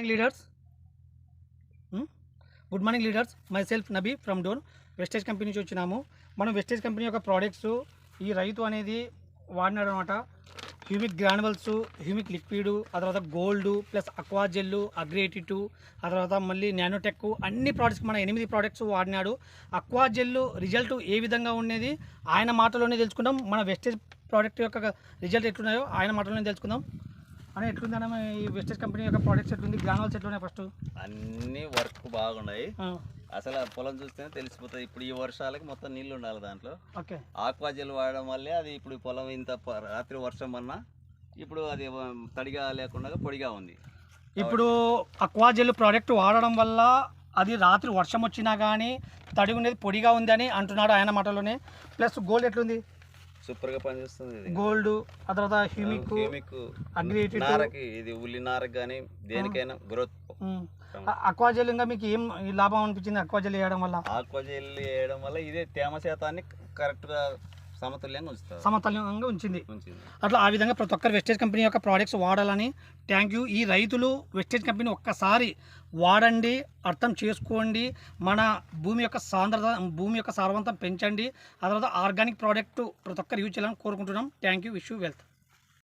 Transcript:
Morning leaders. Good morning leaders. Myself Nabi from Dhone. Wastage company నుంచి వచ్చినాము. మనం wastage company యొక్క ప్రోడక్ట్స్ ఈ రైతు అనేది వాడినాడు అనమాట. హ్యూమిక్ గ్రానువల్స్, హ్యూమిక్ లిక్విడ్, ఆ తర్వాత గోల్డ్ ప్లస్ అక్వా జెల్, అగ్రేటివ్, ఆ తర్వాత మళ్ళీ నానోటెక్, అన్ని ప్రోడక్ట్స్ మన 8 ప్రోడక్ట్స్ వాడినాడు. అక్వా జెల్ రిజల్ట్ ఏ విధంగా ఉండేది ఆయన మాటలోనే తెలుసుకుందాం. మన వెస్టేజ్ ప్రోడక్ట్ యొక్క రిజల్ట్ ఎట్లున్నాయో ఆయన మాటలోనే తెలుసుకుందాం. అని ఎట్లుందన్న ఈ వెస్టేజ్ కంపెనీ యొక్క ప్రోడక్ట్స్ ఎట్లుంది, గ్రానువల్స్ ఎట్లున్నాయి? ఫస్ట్ అన్ని వర్క్ బాగున్నాయి. అసలు పొలం చూస్తేనే తెలిసిపోతుంది. ఇప్పుడు ఈ వర్షాలకి మొత్తం నీళ్లు ఉండాలి దాంట్లో. ఓకే. ఆక్వా జెల్ వాడడం వల్లే అది ఇప్పుడు పొలం ఇంత రాత్రి వర్షం అన్నా ఇప్పుడు అది తడిగా లేకుండా పొడిగా ఉంది. ఇప్పుడు అక్వా జెల్ ప్రోడక్ట్ వాడడం వల్ల అది రాత్రి వర్షం వచ్చినా కానీ తడి ఉండేది పొడిగా ఉంది అని అంటున్నాడు ఆయన మాటలోనే. ప్లస్ గోల్డ్ ఎట్లుంది? సూపర్ గా పనిచేస్తుంది. గోల్డ్, ఆ తర్వాత హ్యూమిక్, అగ్రేటివ్, నారకి ఇది ఉల్లి నారకి కానీ దేనికైనా గ్రోత్. అక్వా జెల్ ఇంకా మీకు ఏం లాభం అనిపించింది అక్వా జెల్ వేయడం వల్ల? ఆక్వా జెల్ వేయడం వల్ల ఇదే తేమ శాతాన్ని కరెక్ట్ గా సమతుల్యంగా ఉంచింది. అట్లా ఆ విధంగా ప్రతి ఒక్కరు వెస్టేజ్ కంపెనీ యొక్క ప్రోడక్ట్స్ వాడాలని. Thank you. ఈ రైతులు వెస్టేజ్ కంపెనీ ఒక్కసారి వాడండి, అర్థం చేసుకోండి, మన భూమి యొక్క సాంద్రత, భూమి యొక్క సారవంతం పెంచండి. ఆ తర్వాత ఆర్గానిక్ ప్రోడక్ట్ ప్రతి ఒక్కరు యూజ్ చేయాలని కోరుకుంటున్నాం. Thank you. Wish you wealth.